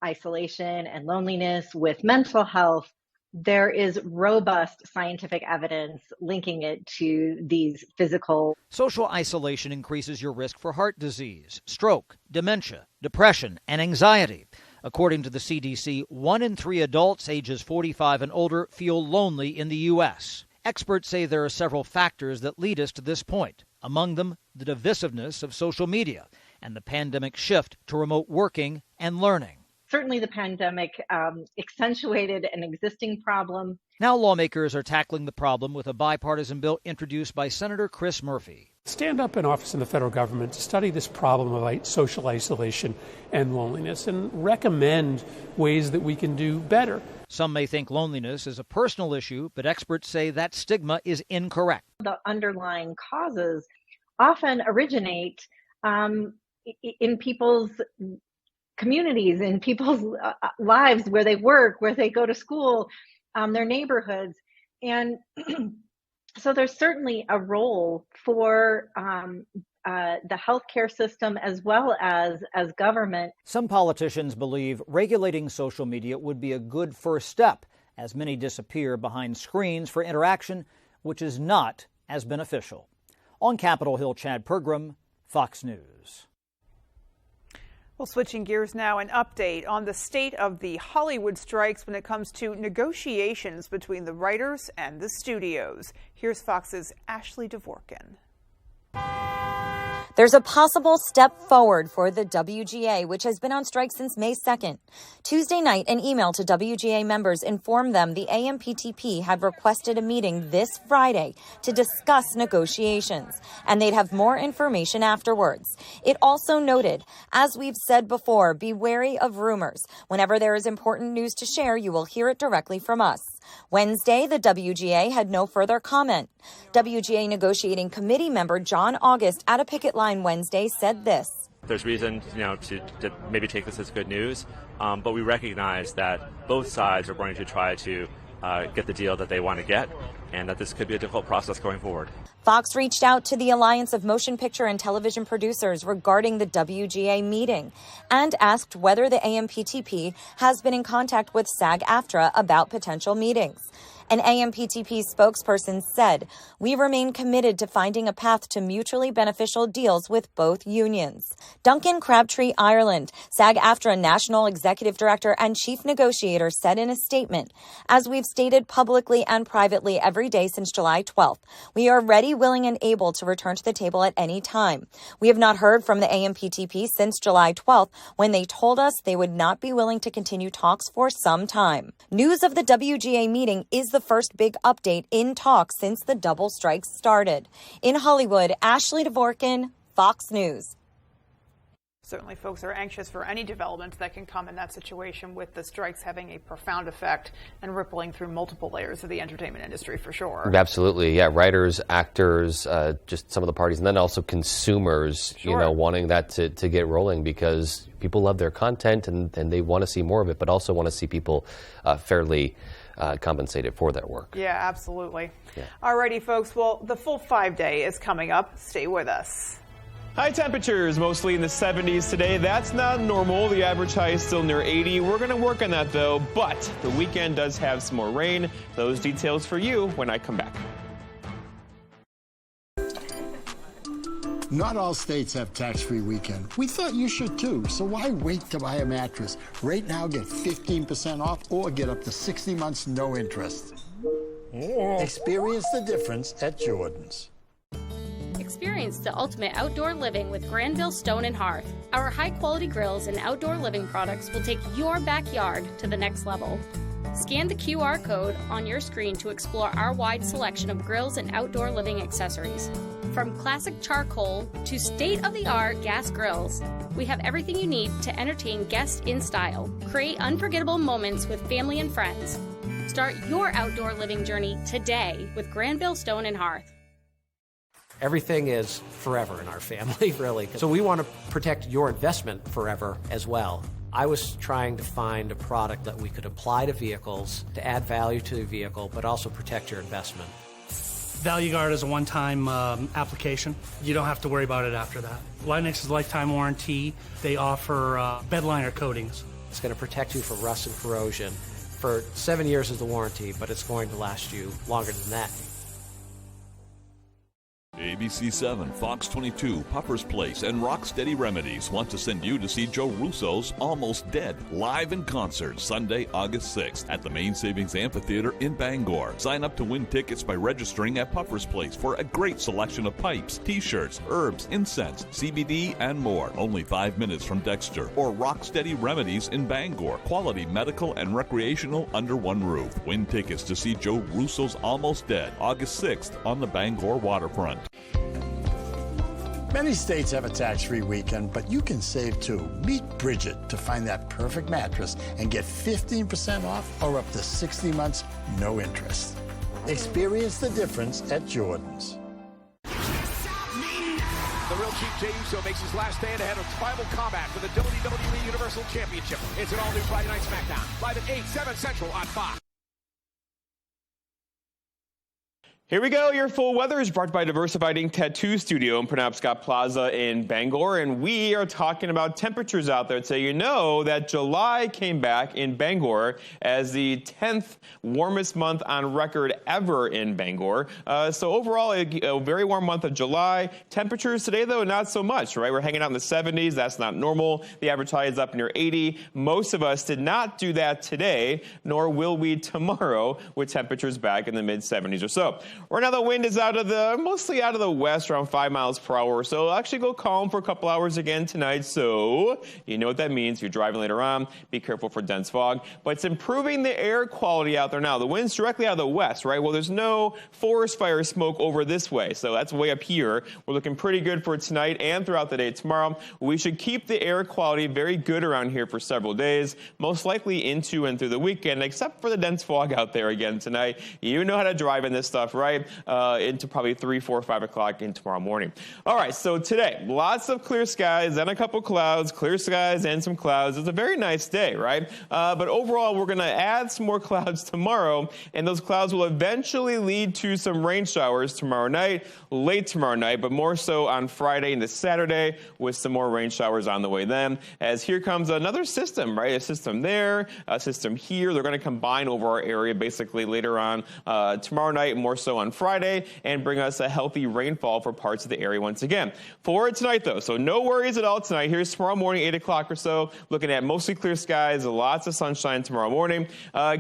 isolation and loneliness with mental health, there is robust scientific evidence linking it to these physical. Social isolation increases your risk for heart disease, stroke, dementia, depression, and anxiety. According to the CDC, 1 in 3 adults ages 45 and older feel lonely in the U.S. Experts say there are several factors that lead us to this point, among them the divisiveness of social media and the pandemic shift to remote working and learning. Certainly the pandemic accentuated an existing problem. Now lawmakers are tackling the problem with a bipartisan bill introduced by Senator Chris Murphy. Stand up in office in the federal government to study this problem of social isolation and loneliness and recommend ways that we can do better. Some may think loneliness is a personal issue, but experts say that stigma is incorrect. The underlying causes often originate in people's communities, in people's lives, where they work, where they go to school, their neighborhoods. And so there's certainly a role for the healthcare system as well as government. Some politicians believe regulating social media would be a good first step, as many disappear behind screens for interaction, which is not as beneficial. On Capitol Hill, Chad Pergram, Fox News. Well, switching gears now, an update on the state of the Hollywood strikes when it comes to negotiations between the writers and the studios. Here's Fox's Ashley Dvorkin. There's a possible step forward for the WGA, which has been on strike since May 2nd. Tuesday night, an email to WGA members informed them the AMPTP had requested a meeting this Friday to discuss negotiations, and they'd have more information afterwards. It also noted, as we've said before, be wary of rumors. Whenever there is important news to share, you will hear it directly from us. Wednesday, the WGA had no further comment. WGA Negotiating Committee member John August at a picket line Wednesday said this. There's reason, to maybe take this as good news, but we recognize that both sides are going to try to get the deal that they want to get, and that this could be a difficult process going forward. Fox reached out to the Alliance of Motion Picture and Television Producers regarding the WGA meeting and asked whether the AMPTP has been in contact with SAG-AFTRA about potential meetings. An AMPTP spokesperson said, "We remain committed to finding a path to mutually beneficial deals with both unions." Duncan Crabtree Ireland, SAG-AFTRA National Executive Director and Chief Negotiator, said in a statement, "As we've stated publicly and privately every day since July 12th, we are ready, willing, and able to return to the table at any time. We have not heard from the AMPTP since July 12th, when they told us they would not be willing to continue talks for some time." News of the WGA meeting is the first big update in talks since the double strikes started. In Hollywood, Ashley Dvorkin, Fox News. Certainly, folks are anxious for any developments that can come in that situation, with the strikes having a profound effect and rippling through multiple layers of the entertainment industry, for sure. Absolutely, yeah. Writers, actors, just some of the parties, and then also consumers, Sure. wanting that to get rolling, because people love their content and they want to see more of it, but also want to see people fairly compensated for their work. Yeah, absolutely. Yeah. Alrighty, folks. Well, the full 5-day is coming up. Stay with us. High temperatures, mostly in the 70s today. That's not normal. The average high is still near 80. We're going to work on that, though. But the weekend does have some more rain. Those details for you when I come back. Not all states have tax-free weekend. We thought you should too, so why wait to buy a mattress? Right now, get 15% off or get up to 60 months no interest. Experience the difference at Jordan's. Experience the ultimate outdoor living with Granville Stone and Hearth. Our high-quality grills and outdoor living products will take your backyard to the next level. Scan the QR code on your screen to explore our wide selection of grills and outdoor living accessories. From classic charcoal to state-of-the-art gas grills, we have everything you need to entertain guests in style. Create unforgettable moments with family and friends. Start your outdoor living journey today with Granville Stone and Hearth. Everything is forever in our family, really. So we want to protect your investment forever as well. I was trying to find a product that we could apply to vehicles to add value to the vehicle, but also protect your investment. Value Guard is a one-time application. You don't have to worry about it after that. Lennox is a lifetime warranty. They offer bed liner coatings. It's going to protect you from rust and corrosion. For 7 years is the warranty, but it's going to last you longer than that. ABC 7, Fox 22, Puffer's Place, and Rocksteady Remedies want to send you to see Joe Russo's Almost Dead live in concert Sunday, August 6th at the Main Savings Amphitheater in Bangor. Sign up to win tickets by registering at Puffer's Place for a great selection of pipes, t-shirts, herbs, incense, CBD, and more. Only 5 minutes from Dexter. Or Rocksteady Remedies in Bangor. Quality medical and recreational under one roof. Win tickets to see Joe Russo's Almost Dead August 6th on the Bangor waterfront. Many states have a tax-free weekend, but you can save too. Meet Bridget to find that perfect mattress and get 15% off or up to 60 months no interest. Experience the difference at Jordan's. The real Chief Jey Uso makes his last stand ahead of Tribal Combat for the WWE Universal Championship. It's an all-new Friday Night SmackDown, live at 8, 7 Central on Fox. Here we go. Your full weather is brought by Diversified Ink Tattoo Studio in Penobscot Plaza in Bangor. And we are talking about temperatures out there. So you know that July came back in Bangor as the 10th warmest month on record ever in Bangor. So overall, a very warm month of July. Temperatures today, though, not so much, right? We're hanging out in the 70s. That's not normal. The average high is up near 80. Most of us did not do that today, nor will we tomorrow with temperatures back in the mid 70s or so. Right now the wind is mostly out of the west, around 5 miles per hour. So it'll actually go calm for a couple hours again tonight. So you know what that means. If you're driving later on, be careful for dense fog. But it's improving the air quality out there now. The wind's directly out of the west, right? Well, there's no forest fire smoke over this way. So that's way up here. We're looking pretty good for tonight and throughout the day tomorrow. We should keep the air quality very good around here for several days, most likely into and through the weekend, except for the dense fog out there again tonight. You know how to drive in this stuff, right? Into probably 3, 4, 5 o'clock in tomorrow morning. All right, so today, lots of clear skies and a couple clouds, clear skies and some clouds. It's a very nice day, right? But overall, we're going to add some more clouds tomorrow, and those clouds will eventually lead to some rain showers tomorrow night, late tomorrow night, but more so on Friday into Saturday with some more rain showers on the way then. As here comes another system, right? A system there, a system here. They're going to combine over our area basically later on tomorrow night, more so on Friday, and bring us a healthy rainfall for parts of the area once again. For tonight, though, so no worries at all tonight. Here's tomorrow morning, 8 o'clock or so, looking at mostly clear skies, lots of sunshine tomorrow morning,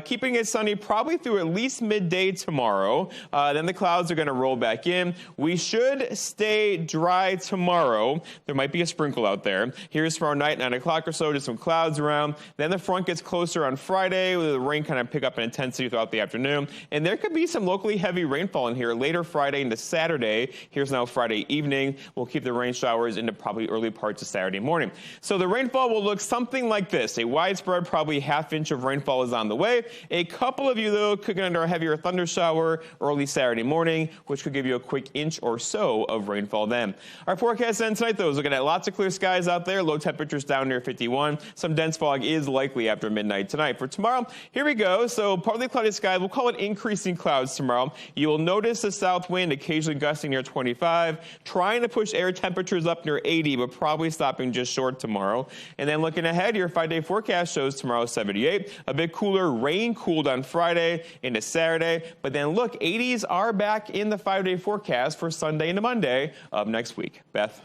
keeping it sunny probably through at least midday tomorrow. Then the clouds are going to roll back in. We should stay dry tomorrow. There might be a sprinkle out there. Here's tomorrow night, 9 o'clock or so, just some clouds around. Then the front gets closer on Friday, with the rain kind of pick up in intensity throughout the afternoon. And there could be some locally heavy rainfall in here later Friday into Saturday. Here's now Friday evening. We'll keep the rain showers into probably early parts of Saturday morning. So the rainfall will look something like this. A widespread, probably half-inch of rainfall is on the way. A couple of you, though, could get under a heavier thunder shower early Saturday morning, which could give you a quick inch or so of rainfall then. Our forecast then tonight, though, is looking at lots of clear skies out there. Low temperatures down near 51. Some dense fog is likely after midnight tonight. For tomorrow, here we go. So partly cloudy skies. We'll call it increasing clouds tomorrow. You will notice the south wind occasionally gusting near 25, trying to push air temperatures up near 80, but probably stopping just short tomorrow. And then looking ahead, your 5-day forecast shows tomorrow 78, a bit cooler, rain cooled on Friday into Saturday. But then look, 80s are back in the 5-day forecast for Sunday into Monday of next week. Beth?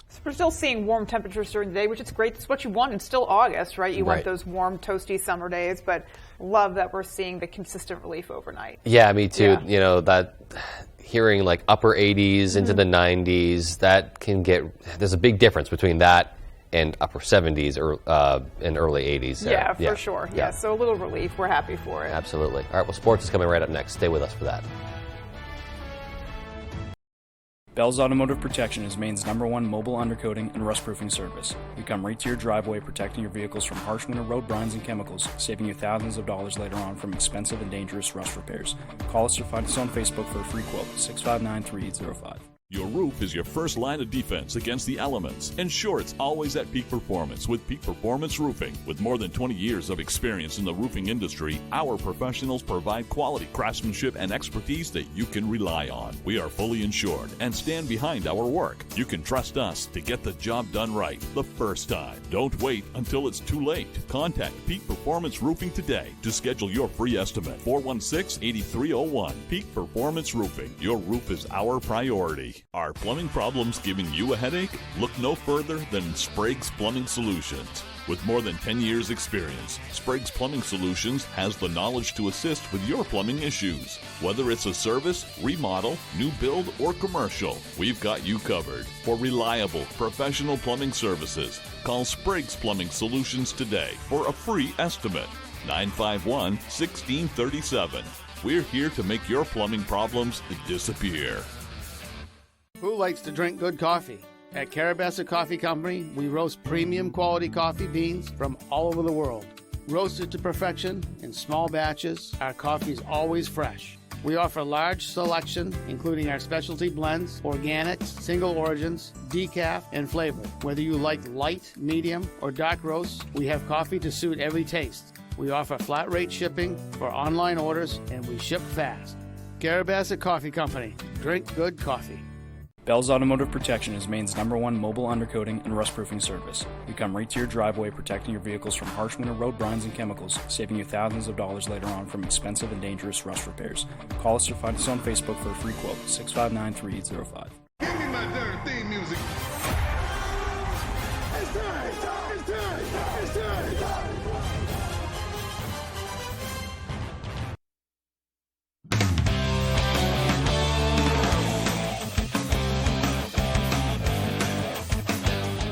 So we're still seeing warm temperatures during the day, which is great. It's what you want. It's still August, right? You want those warm, toasty summer days, but love that we're seeing the consistent relief overnight. Yeah, me too. Yeah. You know, that hearing like upper 80s into the 90s, that can there's a big difference between that and upper 70s or and early 80s. Yeah, for sure. Yeah, so a little relief. We're happy for it. Absolutely. All right, well, sports is coming right up next. Stay with us for that. Bell's Automotive Protection is Maine's #1 mobile undercoating and rust-proofing service. We come right to your driveway, protecting your vehicles from harsh winter road brines and chemicals, saving you thousands of dollars later on from expensive and dangerous rust repairs. Call us or find us on Facebook for a free quote, 659-3805. Your roof is your first line of defense against the elements. Ensure it's always at peak performance with Peak Performance Roofing. With more than 20 years of experience in the roofing industry, our professionals provide quality craftsmanship and expertise that you can rely on. We are fully insured and stand behind our work. You can trust us to get the job done right the first time. Don't wait until it's too late. Contact Peak Performance Roofing today to schedule your free estimate. 416-8301. Peak Performance Roofing. Your roof is our priority. Are plumbing problems giving you a headache? Look no further than Sprague's Plumbing Solutions. With more than 10 years experience, Sprague's Plumbing Solutions has the knowledge to assist with your plumbing issues. Whether it's a service, remodel, new build, or commercial, we've got you covered. For reliable, professional plumbing services, call Sprague's Plumbing Solutions today for a free estimate. 951-1637. We're here to make your plumbing problems disappear. Who likes to drink good coffee? At Carabassa Coffee Company, we roast premium quality coffee beans from all over the world. Roasted to perfection in small batches, our coffee is always fresh. We offer a large selection, including our specialty blends, organics, single origins, decaf, and flavor. Whether you like light, medium, or dark roasts, we have coffee to suit every taste. We offer flat rate shipping for online orders, and we ship fast. Carabassa Coffee Company. Drink good coffee. Bell's Automotive Protection is Maine's #1 mobile undercoating and rust-proofing service. We come right to your driveway, protecting your vehicles from harsh winter road brines and chemicals, saving you thousands of dollars later on from expensive and dangerous rust repairs. Call us or find us on Facebook for a free quote, 659-3805. Give me my darn theme music. It's time! It's time! It's time! It's time! It's time!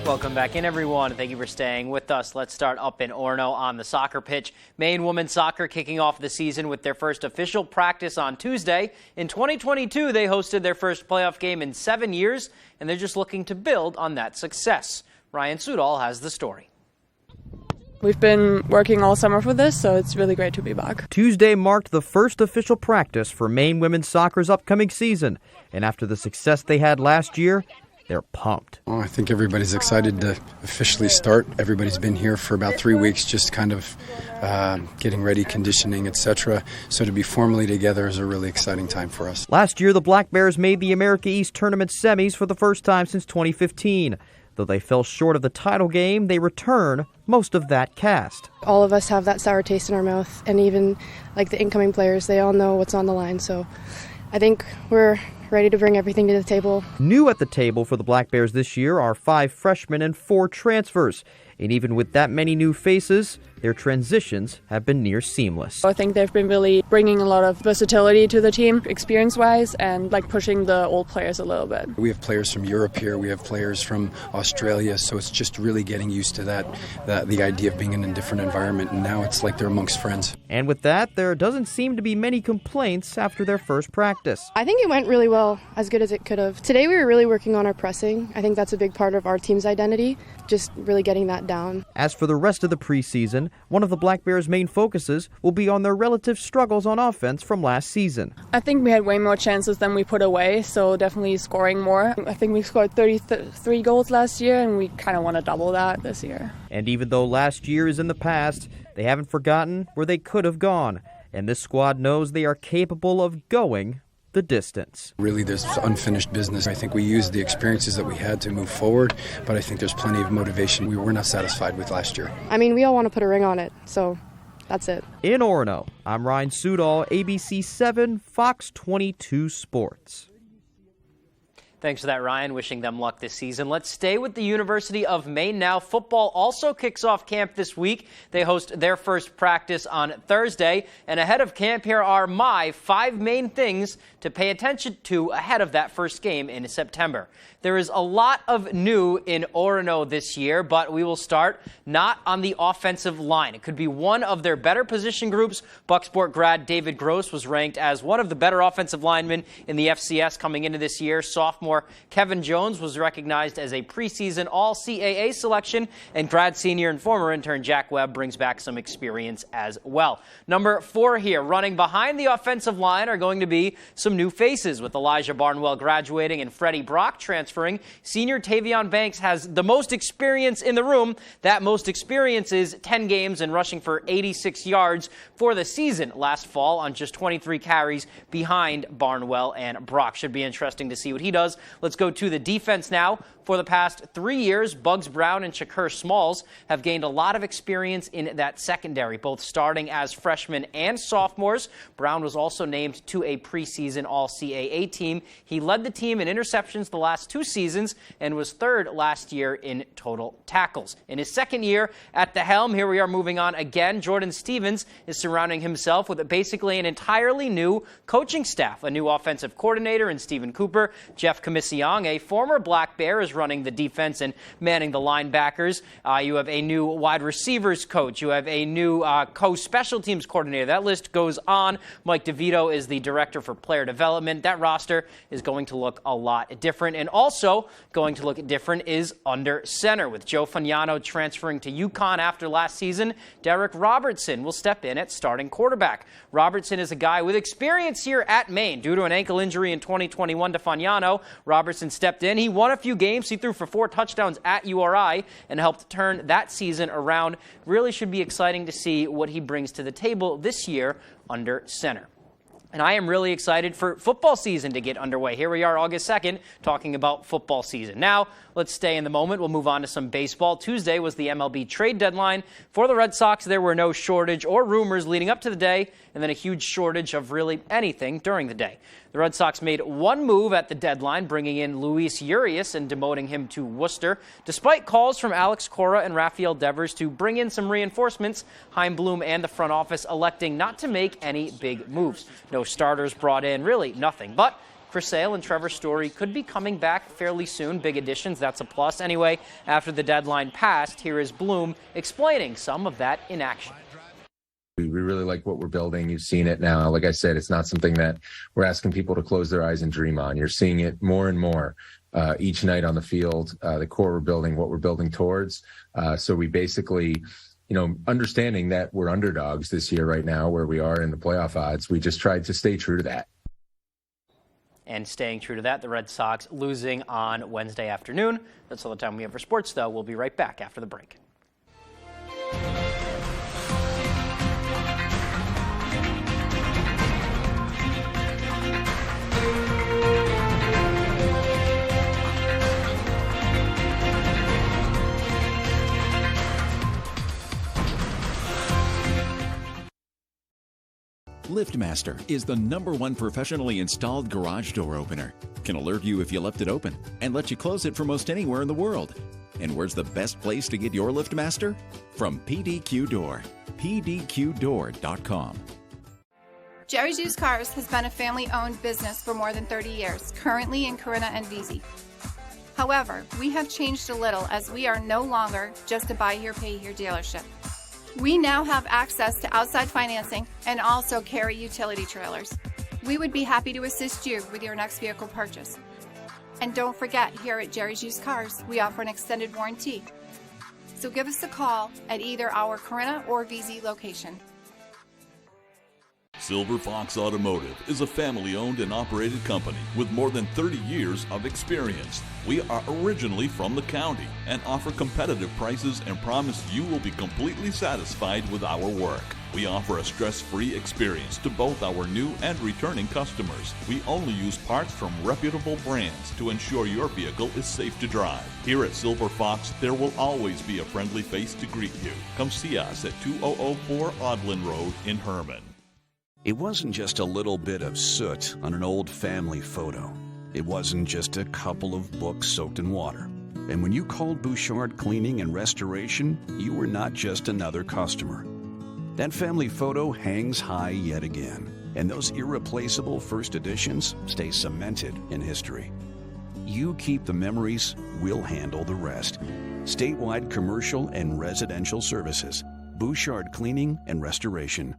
Welcome back in, everyone. Thank you for staying with us. Let's start up in Orono on the soccer pitch. Maine women's soccer kicking off the season with their first official practice on Tuesday. In 2022, they hosted their first playoff game in 7 years, and they're just looking to build on that success. Ryan Sudol has the story. We've been working all summer for this, so it's really great to be back. Tuesday marked the first official practice for Maine women's soccer's upcoming season, and after the success they had last year, they're pumped. Well, I think everybody's excited to officially start. Everybody's been here for about 3 weeks, just kind of getting ready, conditioning, etc. So to be formally together is a really exciting time for us. Last year, the Black Bears made the America East Tournament semis for the first time since 2015. Though they fell short of the title game, they return most of that cast. All of us have that sour taste in our mouth, and even like the incoming players, they all know what's on the line. So I think we're ready to bring everything to the table. New at the table for the Black Bears this year are 5 freshmen and 4 transfers. And even with that many new faces, their transitions have been near seamless. I think they've been really bringing a lot of versatility to the team, experience-wise, and like pushing the old players a little bit. We have players from Europe here, we have players from Australia, so it's just really getting used to that the idea of being in a different environment, and now it's like they're amongst friends. And with that, there doesn't seem to be many complaints after their first practice. I think it went really well, as good as it could have. Today we were really working on our pressing. I think that's a big part of our team's identity, just really getting that down. As for the rest of the preseason, one of the Black Bears' main focuses will be on their relative struggles on offense from last season. I think we had way more chances than we put away, so definitely scoring more. I think we scored 33 goals last year, and we kind of want to double that this year. And even though last year is in the past, they haven't forgotten where they could have gone. And this squad knows they are capable of going the distance. Really, there's unfinished business. I think we used the experiences that we had to move forward, but I think there's plenty of motivation we were not satisfied with last year. I mean, we all want to put a ring on it, so that's it. In Orono, I'm Ryan Sudol, ABC 7, Fox 22 Sports. Thanks for that, Ryan. Wishing them luck this season. Let's stay with the University of Maine now. Football also kicks off camp this week. They host their first practice on Thursday. And ahead of camp, here are my 5 main things to pay attention to ahead of that first game in September. There is a lot of new in Orono this year, but we will start not on the offensive line. It could be one of their better position groups. Bucksport grad David Gross was ranked as one of the better offensive linemen in the FCS coming into this year. Sophomore Kevin Jones was recognized as a preseason All-CAA selection, and grad senior and former intern Jack Webb brings back some experience as well. Number 4 here, running behind the offensive line are going to be some new faces, with Elijah Barnwell graduating and Freddie Brock transferring. Senior Tavion Banks has the most experience in the room. That most experience is 10 games and rushing for 86 yards for the season last fall on just 23 carries behind Barnwell and Brock. Should be interesting to see what he does. Let's go to the defense now. For the past 3 years, Bugs Brown and Shakur Smalls have gained a lot of experience in that secondary, both starting as freshmen and sophomores. Brown was also named to a preseason All-CAA team. He led the team in interceptions the last 2 seasons and was 3rd last year in total tackles. In his second year at the helm, here we are moving on again. Jordan Stevens is surrounding himself with basically an entirely new coaching staff, a new offensive coordinator in Stephen Cooper. Jeff Comisiong, a former Black Bear, is running the defense and manning the linebackers. You have a new wide receivers coach. You have a new co-special teams coordinator. That list goes on. Mike DeVito is the director for player development. That roster is going to look a lot different. And also going to look different is under center. With Joe Fagnano transferring to UConn after last season, Derek Robertson will step in at starting quarterback. Robertson is a guy with experience here at Maine. Due to an ankle injury in 2021 to Fagnano, Robertson stepped in. He won a few games. He threw for 4 touchdowns at URI and helped turn that season around. Really should be exciting to see what he brings to the table this year under center. And I am really excited for football season to get underway. Here we are August 2nd talking about football season. Now, let's stay in the moment. We'll move on to some baseball. Tuesday was the MLB trade deadline. For the Red Sox, there were no shortage or rumors leading up to the day, and then a huge shortage of really anything during the day. The Red Sox made one move at the deadline, bringing in Luis Urias and demoting him to Worcester. Despite calls from Alex Cora and Rafael Devers to bring in some reinforcements, Chaim Bloom and the front office electing not to make any big moves. No starters brought in, really nothing. But Chris Sale and Trevor Story could be coming back fairly soon. Big additions, that's a plus. Anyway, after the deadline passed, here is Bloom explaining some of that inaction. We really like what we're building. You've seen it now. Like I said, it's not something that we're asking people to close their eyes and dream on. You're seeing it more and more each night on the field, the core we're building, what we're building towards. So we basically, understanding that we're underdogs this year right now where we are in the playoff odds, we just tried to stay true to that. And staying true to that, the Red Sox losing on Wednesday afternoon. That's all the time we have for sports, though. We'll be right back after the break. LiftMaster is the #1 professionally installed garage door opener. Can alert you if you left it open and let you close it from most anywhere in the world. And where's the best place to get your LiftMaster? From PDQ Door. PDQDoor.com. Jerry's Used Cars has been a family-owned business for more than 30 years, currently in Corinna and Vesey. However, we have changed a little as we are no longer just a buy here, pay here dealership. We now have access to outside financing and also carry utility trailers. We would be happy to assist you with your next vehicle purchase. And don't forget, here at Jerry's Used Cars, we offer an extended warranty. So give us a call at either our Corinna or Vesey location. Silver Fox Automotive is a family-owned and operated company with more than 30 years of experience. We are originally from the county and offer competitive prices and promise you will be completely satisfied with our work. We offer a stress-free experience to both our new and returning customers. We only use parts from reputable brands to ensure your vehicle is safe to drive. Here at Silver Fox, there will always be a friendly face to greet you. Come see us at 2004 Audlin Road in Herman. It wasn't just a little bit of soot on an old family photo. It wasn't just a couple of books soaked in water. And when you called Bouchard Cleaning and Restoration, you were not just another customer. That family photo hangs high yet again, and those irreplaceable first editions stay cemented in history. You keep the memories, we'll handle the rest. Statewide commercial and residential services. Bouchard Cleaning and Restoration.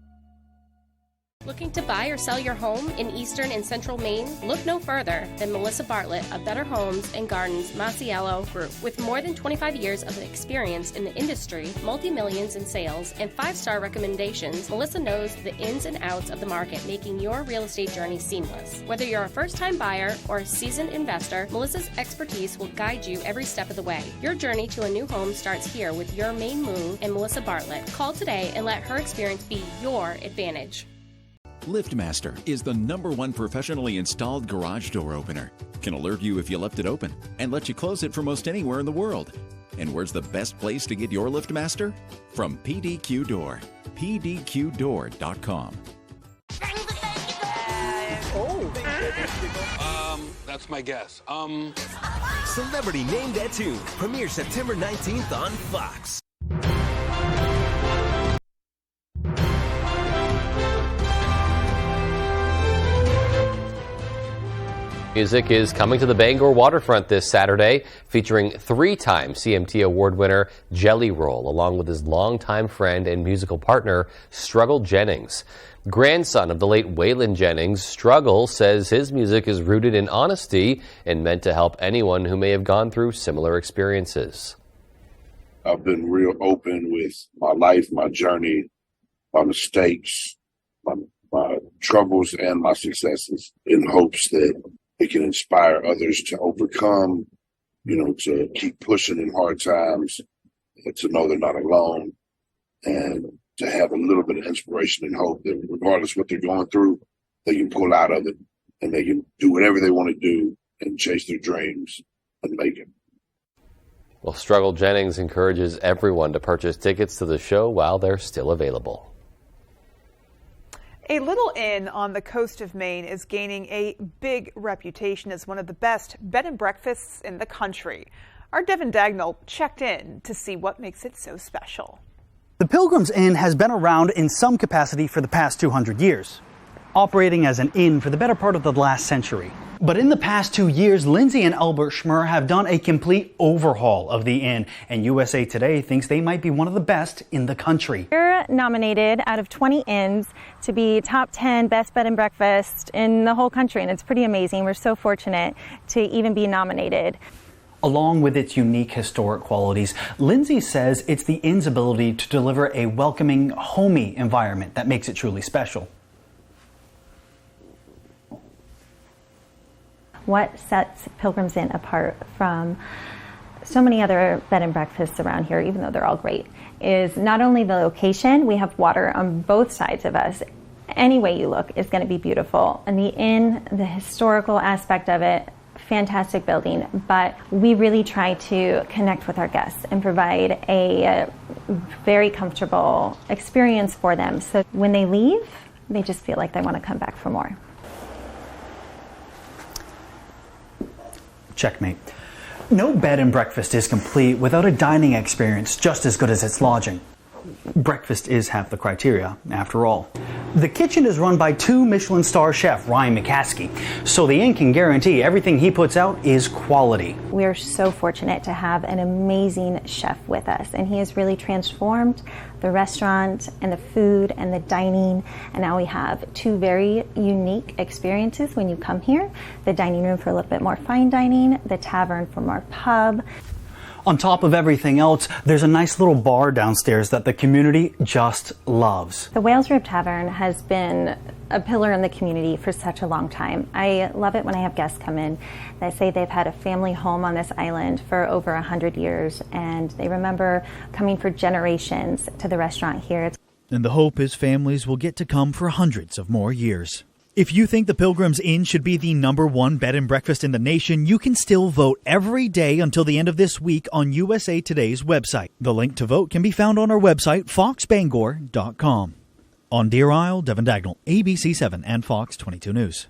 Looking to buy or sell your home in eastern and central Maine? Look no further than Melissa Bartlett of Better Homes and Gardens Masiello Group. With more than 25 years of experience in the industry, multi-millions in sales, and 5-star recommendations, Melissa knows the ins and outs of the market, making your real estate journey seamless. Whether you're a first-time buyer or a seasoned investor, Melissa's expertise will guide you every step of the way. Your journey to a new home starts here with your Maine move and Melissa Bartlett. Call today and let her experience be your advantage. LiftMaster is the #1 professionally installed garage door opener. Can alert you if you left it open and let you close it from most anywhere in the world. And where's the best place to get your LiftMaster? From PDQ Door. PDQDoor.com. That's my guess. Celebrity Name That Tune premieres September 19th on Fox. Music is coming to the Bangor waterfront this Saturday, featuring 3-time CMT Award winner Jelly Roll, along with his longtime friend and musical partner, Struggle Jennings. Grandson of the late Waylon Jennings, Struggle says his music is rooted in honesty and meant to help anyone who may have gone through similar experiences. I've been real open with my life, my journey, my mistakes, my troubles, and my successes, in hopes that it can inspire others to overcome, to keep pushing in hard times, to know they're not alone, and to have a little bit of inspiration and hope that regardless of what they're going through, they can pull out of it and they can do whatever they want to do and chase their dreams and make it. Well, Struggle Jennings encourages everyone to purchase tickets to the show while they're still available. A little inn on the coast of Maine is gaining a big reputation as one of the best bed and breakfasts in the country. Our Devin Dagnall checked in to see what makes it so special. The Pilgrim's Inn has been around in some capacity for the past 200 years, operating as an inn for the better part of the last century. But in the past 2 years, Lindsay and Albert Schmer have done a complete overhaul of the inn, and USA Today thinks they might be one of the best in the country. We're nominated out of 20 inns to be top 10 best bed and breakfast in the whole country, and it's pretty amazing. We're so fortunate to even be nominated. Along with its unique historic qualities, Lindsay says it's the inn's ability to deliver a welcoming, homey environment that makes it truly special. What sets Pilgrim's Inn apart from so many other bed and breakfasts around here, even though they're all great, is not only the location. We have water on both sides of us. Any way you look is going to be beautiful. And the inn, the historical aspect of it, fantastic building, but we really try to connect with our guests and provide a very comfortable experience for them. So when they leave, they just feel like they want to come back for more. Checkmate. No bed and breakfast is complete without a dining experience just as good as its lodging. Breakfast is half the criteria, after all. The kitchen is run by 2 Michelin star chef Ryan McCaskey, so the inn can guarantee everything he puts out is quality. We are so fortunate to have an amazing chef with us, and he has really transformed the restaurant and the food and the dining, and now we have 2 very unique experiences when you come here. The dining room for a little bit more fine dining, the tavern for more pub. On top of everything else, there's a nice little bar downstairs that the community just loves. The Whales Rib Tavern has been a pillar in the community for such a long time. I love it when I have guests come in that say they've had a family home on this island for over 100 years, and they remember coming for generations to the restaurant here. And the hope is families will get to come for hundreds of more years. If you think the Pilgrim's Inn should be the #1 bed and breakfast in the nation, you can still vote every day until the end of this week on USA Today's website. The link to vote can be found on our website, foxbangor.com. On Deer Isle, Devin Dagnall, ABC7 and Fox 22 News.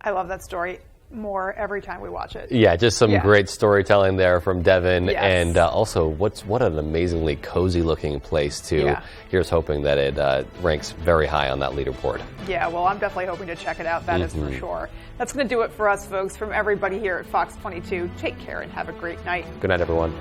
I love that story more every time we watch it. Yeah, just some great storytelling there from Devin, Yes. and also what an amazingly cozy looking place too. Yeah. Here's hoping that it ranks very high on that leaderboard. Yeah, well, I'm definitely hoping to check it out. That is for sure. That's going to do it for us, folks. From everybody here at Fox 22, take care and have a great night. Good night, everyone.